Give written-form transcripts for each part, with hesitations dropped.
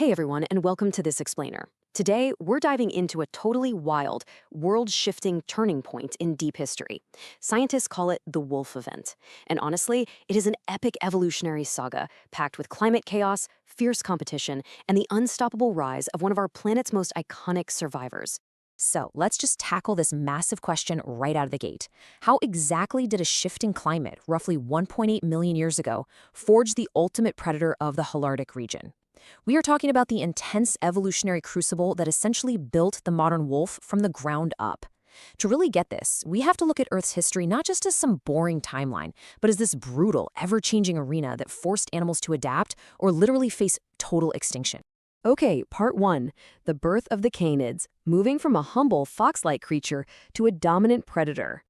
Hey everyone, and welcome to This Explainer. Today, we're diving into a totally wild, world-shifting turning point in deep history. Scientists call it the Wolf Event. And honestly, it is an epic evolutionary saga packed with climate chaos, fierce competition, and the unstoppable rise of one of our planet's most iconic survivors. So let's just tackle this massive question right out of the gate. How exactly did a shifting climate, roughly 1.8 million years ago, forge the ultimate predator of the Holarctic region? We are talking about the intense evolutionary crucible that essentially built the modern wolf from the ground up. To really get this, we have to look at Earth's history not just as some boring timeline, but as this brutal, ever-changing arena that forced animals to adapt or literally face total extinction. Okay, part one, the birth of the canids, moving from a humble fox-like creature to a dominant predator.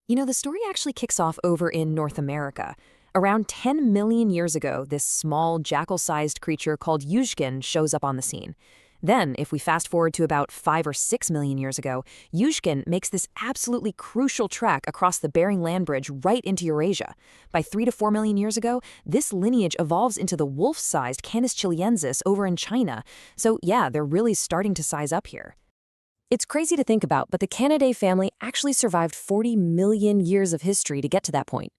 The story actually kicks off over in North America. Around 10 million years ago, this small, jackal-sized creature called Yuzhkin shows up on the scene. Then, if we fast forward to about 5 or 6 million years ago, Yuzhkin makes this absolutely crucial trek across the Bering Land Bridge right into Eurasia. By 3 to 4 million years ago, this lineage evolves into the wolf-sized Canis chilensis over in China. So yeah, they're really starting to size up here. It's crazy to think about, but the Canidae family actually survived 40 million years of history to get to that point.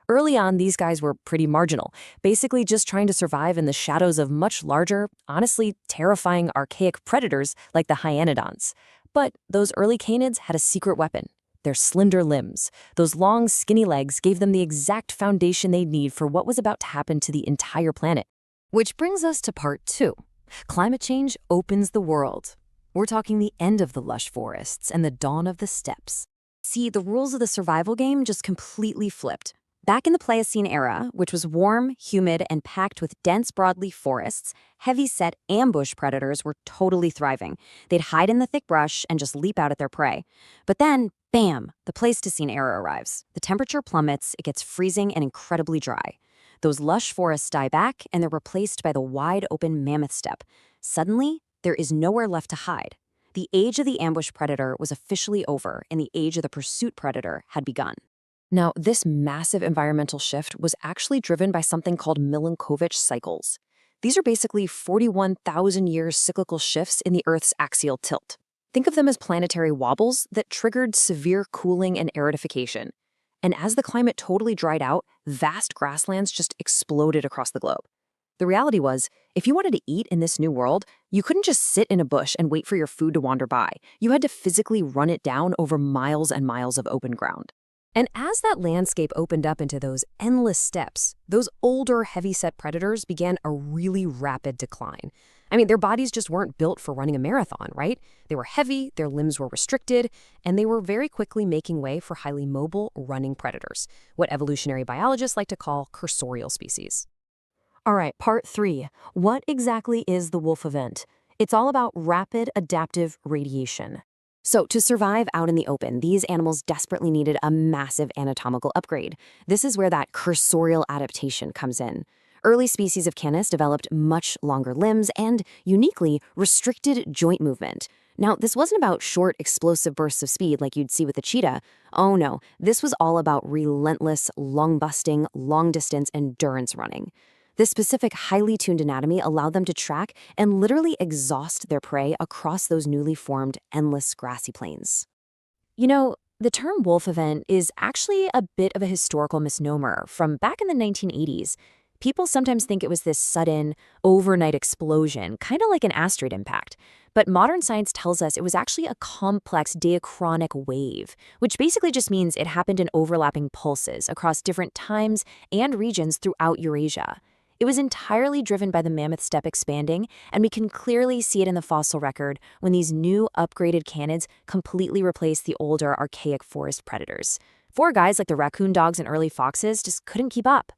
Early on, these guys were pretty marginal, basically just trying to survive in the shadows of much larger, honestly terrifying archaic predators like the hyenodonts. But those early canids had a secret weapon: their slender limbs. Those long, skinny legs gave them the exact foundation they'd need for what was about to happen to the entire planet. Which brings us to part two. Climate change opens the world. We're talking the end of the lush forests and the dawn of the steppes. See, the rules of the survival game just completely flipped. Back in the Pliocene era, which was warm, humid, and packed with dense broadleaf forests, heavy-set ambush predators were totally thriving. They'd hide in the thick brush and just leap out at their prey. But then, bam, the Pleistocene era arrives. The temperature plummets, it gets freezing and incredibly dry. Those lush forests die back, and they're replaced by the wide-open Mammoth Steppe. Suddenly, there is nowhere left to hide. The age of the ambush predator was officially over, and the age of the pursuit predator had begun. Now, this massive environmental shift was actually driven by something called Milankovitch cycles. These are basically 41,000 years cyclical shifts in the Earth's axial tilt. Think of them as planetary wobbles that triggered severe cooling and aridification. And as the climate totally dried out, vast grasslands just exploded across the globe. The reality was, if you wanted to eat in this new world, you couldn't just sit in a bush and wait for your food to wander by. You had to physically run it down over miles and miles of open ground. And as that landscape opened up into those endless steppes, those older, heavy-set predators began a really rapid decline. I mean, their bodies just weren't built for running a marathon, right? They were heavy, their limbs were restricted, and they were very quickly making way for highly mobile, running predators, what evolutionary biologists like to call cursorial species. All right, part three. What exactly is the wolf event? It's all about rapid adaptive radiation. So to survive out in the open, these animals desperately needed a massive anatomical upgrade. This is where that cursorial adaptation comes in. Early species of Canis developed much longer limbs and, uniquely, restricted joint movement. Now, this wasn't about short, explosive bursts of speed like you'd see with the cheetah. Oh no, this was all about relentless, lung-busting, long-distance endurance running. This specific, highly tuned anatomy allowed them to track and literally exhaust their prey across those newly formed, endless grassy plains. The term wolf event is actually a bit of a historical misnomer from back in the 1980s. People sometimes think it was this sudden, overnight explosion, kind of like an asteroid impact. But modern science tells us it was actually a complex diachronic wave, which basically just means it happened in overlapping pulses across different times and regions throughout Eurasia. It was entirely driven by the Mammoth Steppe expanding, and we can clearly see it in the fossil record when these new, upgraded canids completely replaced the older, archaic forest predators. Four guys like the raccoon dogs and early foxes just couldn't keep up.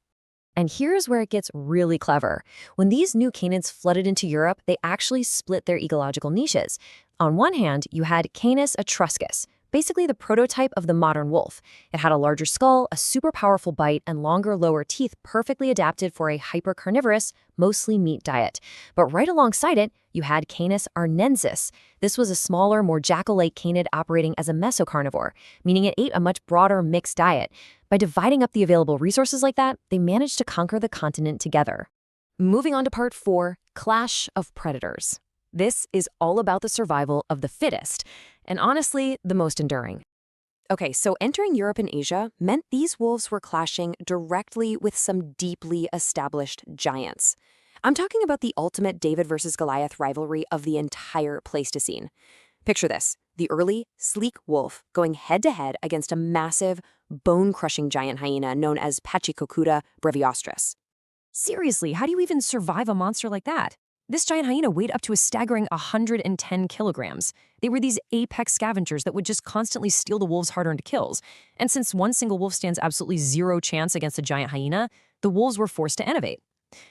And here's where it gets really clever. When these new canids flooded into Europe, they actually split their ecological niches. On one hand, you had Canis etruscus, basically the prototype of the modern wolf. It had a larger skull, a super powerful bite, and longer lower teeth perfectly adapted for a hypercarnivorous, mostly meat diet. But right alongside it, you had Canis arnensis. This was a smaller, more jackal-like canid operating as a mesocarnivore, meaning it ate a much broader mixed diet. By dividing up the available resources like that, they managed to conquer the continent together. Moving on to part 4, Clash of predators. This is all about the survival of the fittest, and honestly, the most enduring. Okay, so entering Europe and Asia meant these wolves were clashing directly with some deeply established giants. I'm talking about the ultimate David versus Goliath rivalry of the entire Pleistocene. Picture this, the early, sleek wolf going head-to-head against a massive, bone-crushing giant hyena known as Pachycocuta breviostris. Seriously, how do you even survive a monster like that? This giant hyena weighed up to a staggering 110 kilograms. They were these apex scavengers that would just constantly steal the wolves' hard-earned kills. And since one single wolf stands absolutely zero chance against a giant hyena, the wolves were forced to innovate.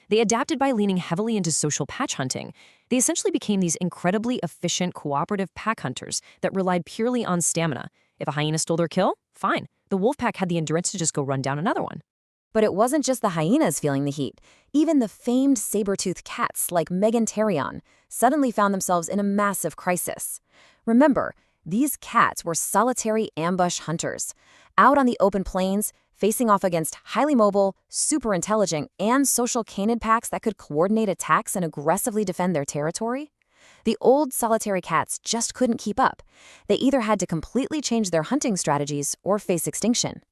They adapted by leaning heavily into social patch hunting. They essentially became these incredibly efficient cooperative pack hunters that relied purely on stamina. If a hyena stole their kill, fine. The wolf pack had the endurance to just go run down another one. But it wasn't just the hyenas feeling the heat. Even the famed saber-toothed cats like Meganterion suddenly found themselves in a massive crisis. Remember, these cats were solitary ambush hunters, out on the open plains, facing off against highly mobile, super intelligent, and social canid packs that could coordinate attacks and aggressively defend their territory. The old solitary cats just couldn't keep up. They either had to completely change their hunting strategies or face extinction.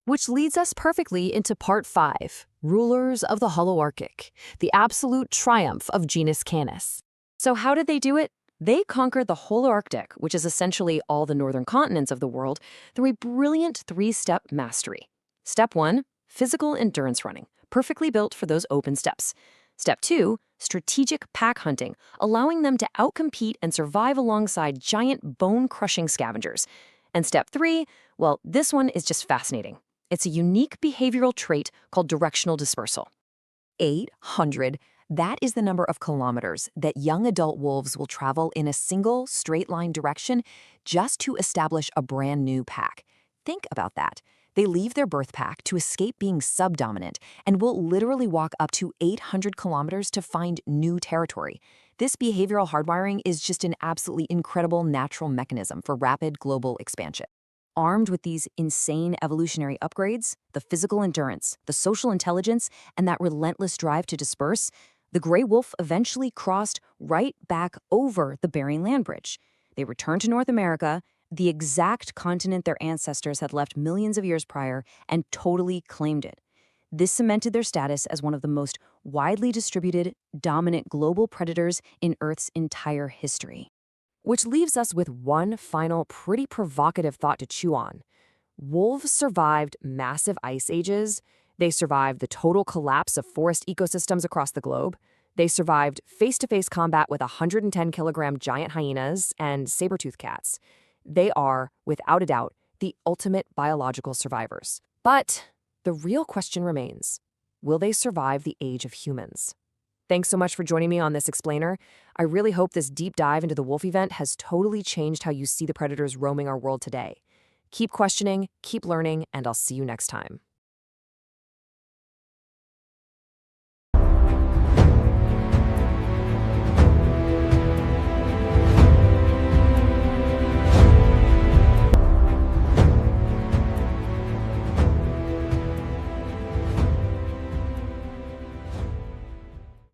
Which leads us perfectly into Part 5, Rulers of the Holoarctic, the absolute triumph of genus Canis. So how did they do it? They conquered the whole Arctic, which is essentially all the northern continents of the world, through a brilliant three-step mastery. Step 1, physical endurance running, perfectly built for those open steppes. Step 2, strategic pack hunting, allowing them to outcompete and survive alongside giant bone-crushing scavengers. And Step 3, well, this one is just fascinating. It's a unique behavioral trait called directional dispersal. 800, that is the number of kilometers that young adult wolves will travel in a single straight-line direction just to establish a brand new pack. Think about that. They leave their birth pack to escape being subdominant and will literally walk up to 800 kilometers to find new territory. This behavioral hardwiring is just an absolutely incredible natural mechanism for rapid global expansion. Armed with these insane evolutionary upgrades, the physical endurance, the social intelligence, and that relentless drive to disperse, the gray wolf eventually crossed right back over the Bering Land Bridge. They returned to North America, the exact continent their ancestors had left millions of years prior, and totally claimed it. This cemented their status as one of the most widely distributed, dominant global predators in Earth's entire history. Which leaves us with one final pretty provocative thought to chew on. Wolves survived massive ice ages. They survived the total collapse of forest ecosystems across the globe. They survived face-to-face combat with 110-kilogram giant hyenas and saber-toothed cats. They are, without a doubt, the ultimate biological survivors. But the real question remains, will they survive the age of humans? Thanks so much for joining me on this explainer. I really hope this deep dive into the wolf event has totally changed how you see the predators roaming our world today. Keep questioning, keep learning, and I'll see you next time.